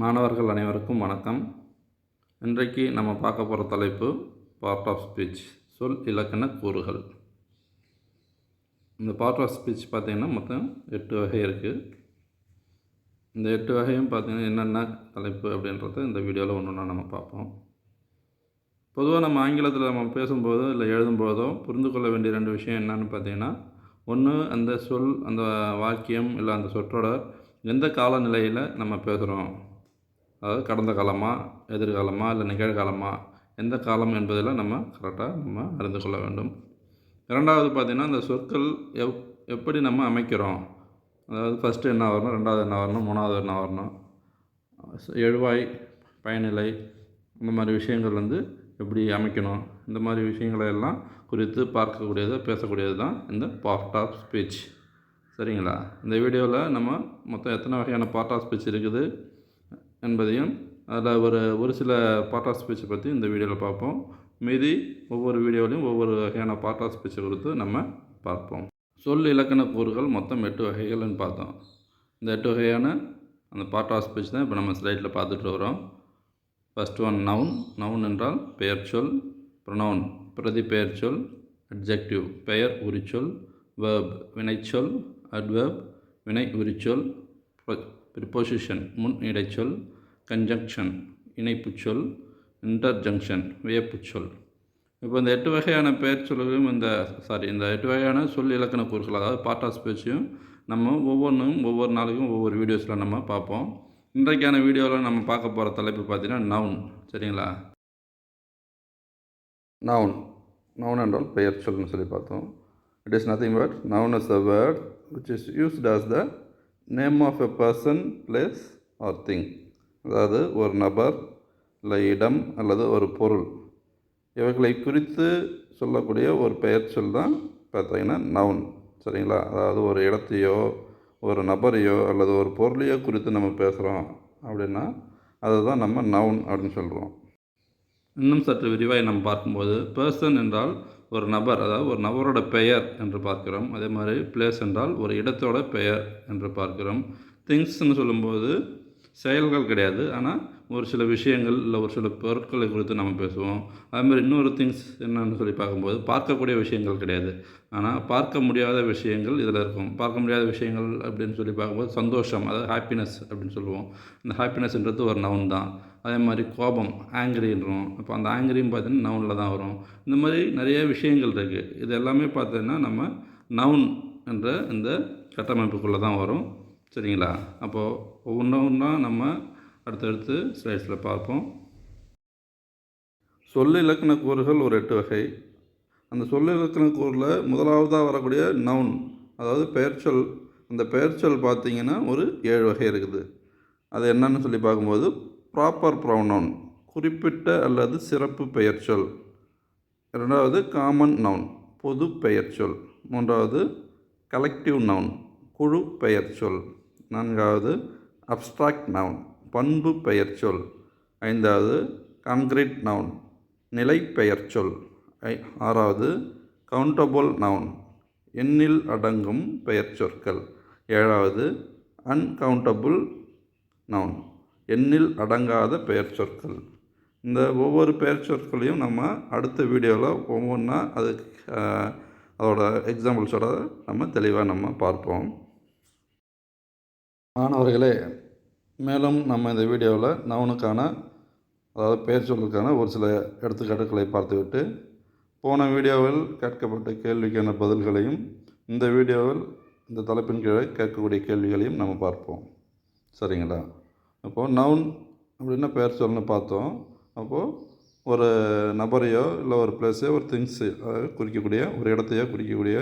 மாணவர்கள் அனைவருக்கும் வணக்கம். இன்றைக்கு நம்ம பார்க்க போகிற தலைப்பு பார்ட் ஆஃப் ஸ்பீச், சொல் இலக்கண கூறுகள். இந்த பார்ட் ஆஃப் ஸ்பீச் பார்த்திங்கன்னா மொத்தம் 8 வகை இருக்குது. இந்த 8 வகையும் பார்த்திங்கன்னா என்னென்ன தலைப்பு அப்படின்றத இந்த வீடியோவில் ஒன்று ஒன்றா நம்ம பார்ப்போம். பொதுவாக நம்ம ஆங்கிலத்தில் நம்ம பேசும்போதோ இல்லை எழுதும்போதோ புரிந்து கொள்ள வேண்டிய 2 விஷயம் என்னென்னு பார்த்திங்கன்னா, ஒன்று அந்த சொல், அந்த வாக்கியம் இல்லை அந்த சொற்றொடர் எந்த காலநிலையில் நம்ம பேசுகிறோம், அதாவது கடந்த காலமா, எதிர்காலமா, இல்லை நிகழ்காலமா, எந்த காலம் என்பதில் நம்ம கரெக்டாக அறிந்து கொள்ள வேண்டும். இரண்டாவது பார்த்திங்கன்னா, இந்த சொற்கள் எப்படி நம்ம அமைக்கிறோம், அதாவது ஃபஸ்ட்டு என்ன வரணும், ரெண்டாவது என்ன வரணும், மூணாவது என்ன வரணும், எழுவாய், பயனிலை, இந்த மாதிரி விஷயங்கள் எப்படி அமைக்கணும், இந்த மாதிரி விஷயங்களை எல்லாம் குறித்து பார்க்கக்கூடியது, பேசக்கூடியது தான் இந்த பார்ட் ஆஃப் ஸ்பீச். சரிங்களா? இந்த வீடியோவில் நம்ம மொத்தம் எத்தனை வகையான பார்ட் ஆஃப் ஸ்பீச் இருக்குது என்பதையும் அதில் ஒரு சில பார்ட் ஆஃப் ஸ்பீச்சை பற்றி இந்த வீடியோவில் பார்ப்போம். மீதி ஒவ்வொரு வீடியோலையும் ஒவ்வொரு வகையான பார்ட் ஆஃப் ஸ்பீச்சை குறித்து நம்ம பார்ப்போம். சொல் இலக்கண கூறுகள் மொத்தம் 8 வகைகள்னு பார்த்தோம். இந்த 8 வகையான அந்த பார்ட் ஆஃப் ஸ்பீச் தான் இப்போ நம்ம ஸ்லைடில் பார்த்துட்டு வரோம். First one noun. நவுன் என்றால் பெயர் சொல். ப்ரொனவுன் பிரதி பெயர் சொல். அட்ஜெக்டிவ் பெயர் உரிச்சொல். வேர்ப் வினைச்சொல். அட்வெர்ப் வினை உரிச்சொல். ப்ரிபோசிஷன் முன் இடைச்சொல். கன்ஜங்ஷன் இணைப்புச்சொல். இன்டர்ஜங்ஷன் வியப்புச்சொல். இப்போ இந்த 8 வகையான பெயர் சொல்லையும் இந்த 8 வகையான சொல் இலக்கண கூறுகள், அதாவது பார்ட் ஆஃப் ஸ்பீச்சையும் நம்ம ஒவ்வொரு நாளைக்கும் ஒவ்வொரு வீடியோஸில் நம்ம பார்ப்போம். இன்றைக்கான வீடியோவில் நம்ம பார்க்க போகிற தலைப்பு பார்த்திங்கன்னா நவுன். சரிங்களா? நவுன் என்றால் பெயர் சொல்னு சொல்லி பார்த்தோம். It is nothing but noun is a word which is used as the name of a person, place or thing. அதாவது ஒரு நபர், இல்லை இடம் அல்லது ஒரு பொருள், இவைகளை குறித்து சொல்லக்கூடிய ஒரு பெயர் சொல் தான் பார்த்தீங்கன்னா நவுன். சரிங்களா? அதாவது ஒரு இடத்தையோ ஒரு நபரையோ அல்லது ஒரு பொருளையோ குறித்து நம்ம பேசுகிறோம் அப்படின்னா அதுதான் நம்ம நவுன் அப்படின்னு சொல்கிறோம். இன்னும் சற்று விரிவாக நம்ம பார்க்கும்போது பர்சன் என்றால் ஒரு நபர், அதாவது ஒரு நபரோட பெயர் என்று பார்க்கிறோம். அதே மாதிரி பிளேஸ் என்றால் ஒரு இடத்தோட பெயர் என்று பார்க்கிறோம். திங்ஸ்ன்னு சொல்லும்போது செயல்கள் கிடையாது, ஆனால் ஒரு சில விஷயங்கள் இல்லை ஒரு சில பொருட்களை குறித்து நம்ம பேசுவோம். அதுமாதிரி இன்னொரு திங்ஸ் என்னன்னு சொல்லி பார்க்கும்போது பார்க்கக்கூடிய விஷயங்கள் கிடையாது, ஆனால் பார்க்க முடியாத விஷயங்கள் இதில் இருக்கும். பார்க்க முடியாத விஷயங்கள் அப்படின்னு சொல்லி பார்க்கும்போது சந்தோஷம், அதாவது ஹாப்பினஸ் அப்படின்னு சொல்லுவோம். இந்த ஹாப்பினஸ்ன்றது ஒரு நவுன் தான். அதே மாதிரி கோபம் ஆங்கிரின்றோம். அப்போ அந்த ஆங்கிரியும் பார்த்தீங்கன்னா நவுனில் தான் வரும். இந்த மாதிரி நிறைய விஷயங்கள் இருக்குது. இது எல்லாமே பார்த்தீங்கன்னா நம்ம நவுன் என்ற இந்த கட்டமைப்புக்குள்ளே தான் வரும். சரிங்களா? அப்போது ஒவ்வொன்றா நம்ம அடுத்தடுத்து ஸ்லைட்ஸில் பார்ப்போம். சொல் இலக்கண கூறுகள் ஒரு 8 வகை. அந்த சொல் இலக்கண கூறில் முதலாவதாக வரக்கூடிய நவுன், அதாவது பெயர்ச்சொல். அந்த பெயர்ச்சொல் பார்த்திங்கன்னா ஒரு 7 வகை இருக்குது. அது என்னன்னு சொல்லி பார்க்கும்போது ப்ராப்பர் ப்ரொனவுன் குறிப்பிட்ட அல்லது சிறப்பு பெயர்ச்சொல். இரண்டாவது காமன் நவுன் பொது பெயர்ச்சொல். மூன்றாவது கலெக்டிவ் நவுன் குழு பெயர்ச்சொல். நான்காவது அப்ஸ்ட்ராக்ட் நவுன் பண்பு பெயர்ச்சொல். ஐந்தாவது கான்கிரீட் நவுன் நிலை பெயர்ச்சொல். ஆறாவது கவுண்டபிள் நவுன் எண்ணில் அடங்கும் பெயர்ச்சொற்கள். ஏழாவது அன்கவுண்டபிள் நவுன் எண்ணில் அடங்காத பெயர்ச்சொற்கள். இந்த ஒவ்வொரு பெயர்ச்சொற்களையும் நம்ம அடுத்த வீடியோவில் ஒவ்வொன்றா அதோட எக்ஸாம்பிள்ஸோட நம்ம தெளிவாக பார்ப்போம். மாணவர்களே, மேலும் நம்ம இந்த வீடியோவில் நவுனுக்கான, அதாவது பெயர் சொல்லுக்கான ஒரு சில எடுத்துக்காட்டுகளை பார்த்துவிட்டு போன வீடியோவில் கேட்கப்பட்ட கேள்விக்கான பதில்களையும் இந்த வீடியோவில் இந்த தலைப்பின் கீழே கேட்கக்கூடிய கேள்விகளையும் நம்ம பார்ப்போம். சரிங்களா? அப்போது நவுன் அப்படின்னா பெயர் சொல்னு பார்த்தோம். அப்போது ஒரு நபரையோ இல்லை ஒரு பிளேஸையோ ஒரு திங்ஸு குறிக்கக்கூடிய ஒரு இடத்தையோ குறிக்கக்கூடிய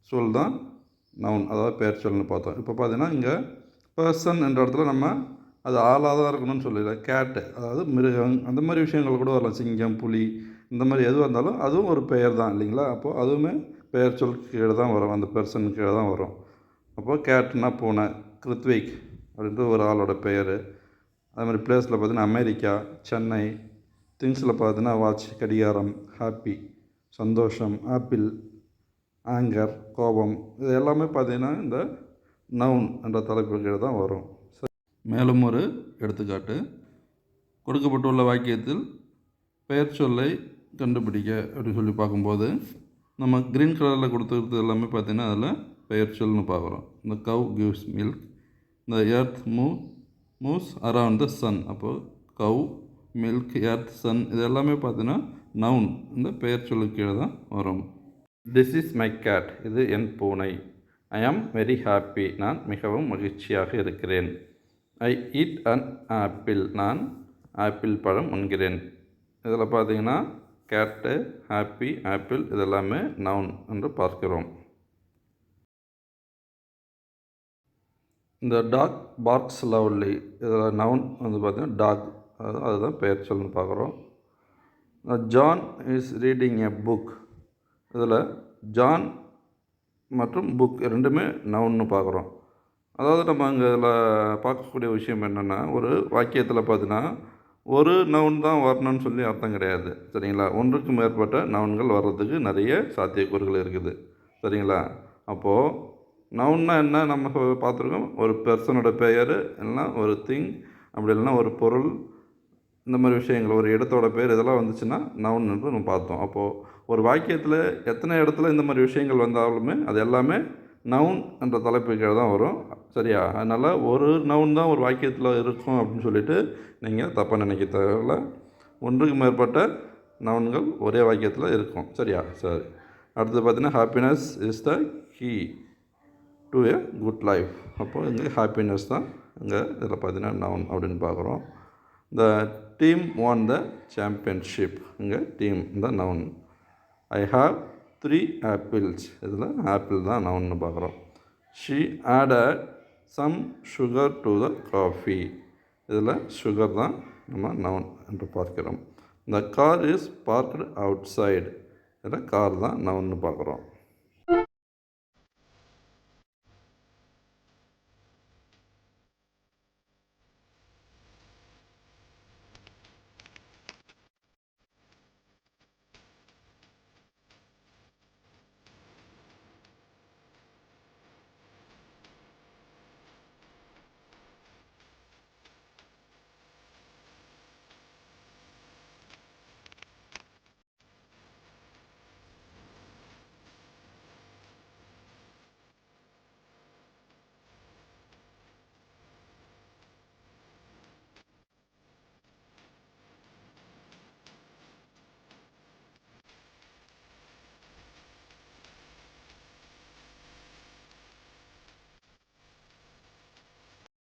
சொல் தான் நவுன், அதாவது பெயர் சொல்னு பார்த்தோம். இப்போ பார்த்தீங்கன்னா இங்கே பர்சன் என்ற இடத்துல நம்ம அது ஆளாக தான் இருக்கணும்னு சொல்லல. கேட்டு, அதாவது மிருகம், அந்த மாதிரி விஷயங்கள் கூட வரலாம். சிங்கம், புலி, இந்த மாதிரி எதுவாக இருந்தாலும் அதுவும் ஒரு பெயர் தான் இல்லைங்களா? அப்போது அதுவுமே பெயர் சொல் கீழே தான் வரும், அந்த பர்சன் கீழே தான் வரும். அப்போது கேட்டுனா பூனை, கிருத்விக் அப்படின்றது ஒரு ஆளோட பெயர். அது மாதிரி பிளேஸில் பார்த்திங்கன்னா அமெரிக்கா, சென்னை. திங்ஸில் பார்த்தீங்கன்னா வாட்ச் கடிகாரம், ஹாப்பி சந்தோஷம், ஆப்பிள் ஆங்கர் கோபம். இது எல்லாமே பார்த்திங்கன்னா இந்த நவுன் என்ற தலைப்பு கீழே தான் வரும். மேலும் ஒரு எடுத்துக்காட்டு. கொடுக்கப்பட்டுள்ள வாக்கியத்தில் பெயர் சொல்லை கண்டுபிடிக்க அப்படின்னு சொல்லி பார்க்கும்போது நம்ம க்ரீன் கலரில் கொடுத்துருக்கிறது எல்லாமே பார்த்திங்கன்னா அதில் பெயர் சொல்னு பார்க்குறோம். இந்த கவ் கிவ்ஸ் மில்க், இந்த earth moves around the sun. அப்போது கவ், மில்க், எர்த், சன் இது எல்லாமே பார்த்தீங்கன்னா நவுன், இந்த பெயர் சொல்லுக்கு கீழே தான் வரும். திஸ் இஸ் மை கேட், இது என் பூனை. ஐ ஆம் வெரி ஹாப்பி, நான் மிகவும் மகிழ்ச்சியாக இருக்கிறேன். ஐ ஈட் அன் ஆப்பிள், நான் ஆப்பிள் பழம் உண்கிறேன். இதில் பார்த்தீங்கன்னா கேட்டு, ஹாப்பி, ஆப்பிள் இதெல்லாமே நவுன் என்று பார்க்கிறோம். இந்த டாக் பார்க்ஸ் லவ்லி, இதில் நவுன் வந்து பார்த்திங்கன்னா டாக், அதுதான் பெயர் சொல்லுன்னு பார்க்குறோம். John is reading a book, இதில் ஜான் மற்றும் புக் ரெண்டுமே நவுன்னு பார்க்குறோம். அதாவது நம்ம அங்கே இதில் பார்க்கக்கூடிய விஷயம் என்னென்னா, ஒரு வாக்கியத்தில் பார்த்தீங்கன்னா ஒரு நவுன் தான் வரணும்னு சொல்லி அர்த்தம் கிடையாது. சரிங்களா? ஒன்றுக்கு மேற்பட்ட நவுன்கள் வர்றதுக்கு நிறைய சாத்தியக்கூறுகள் இருக்குது. சரிங்களா? அப்போது நவுன்னா என்ன நம்ம பார்த்துருக்கோம், ஒரு பர்சனோட பெயர், இல்லைன்னா ஒரு திங், அப்படி இல்லைன்னா ஒரு பொருள், இந்த மாதிரி விஷயங்கள், ஒரு இடத்தோட பேர் இதெல்லாம் வந்துச்சுன்னா நவுன் என்று நம்ம பார்த்தோம். அப்போது ஒரு வாக்கியத்தில் எத்தனை இடத்துல இந்த மாதிரி விஷயங்கள் வந்தாலுமே அது எல்லாமே நவுன் என்ற தலைப்பு கீழே தான் வரும். சரியா? அதனால் ஒரு நவுன் தான் ஒரு வாக்கியத்தில் இருக்கும் அப்படின்னு சொல்லிட்டு நீங்கள் தப்பாக நினைக்க தேவையில்ல. ஒன்றுக்கு மேற்பட்ட நவுன்கள் ஒரே வாக்கியத்தில் இருக்கும். சரியா? சரி. அடுத்தது பார்த்தீங்கன்னா happiness is the key to a good life. அப்போது இங்கே ஹாப்பினஸ் தான் இங்கே இதில் பார்த்தீங்கன்னா நவுன் அப்படின்னு பார்க்குறோம். The team won the championship, இங்கே டீம் இந்த நவுன். ஐ ஹாவ் 3 ஆப்பிள்ஸ், இதில் ஆப்பிள் தான் நவுன்னு பார்க்குறோம். She added some sugar to the coffee, இதில் சுகர் தான் நம்ம நவுன் என்று பார்க்கிறோம். The car is parked outside, இதில் கார் தான் நவுன்னு பார்க்குறோம்.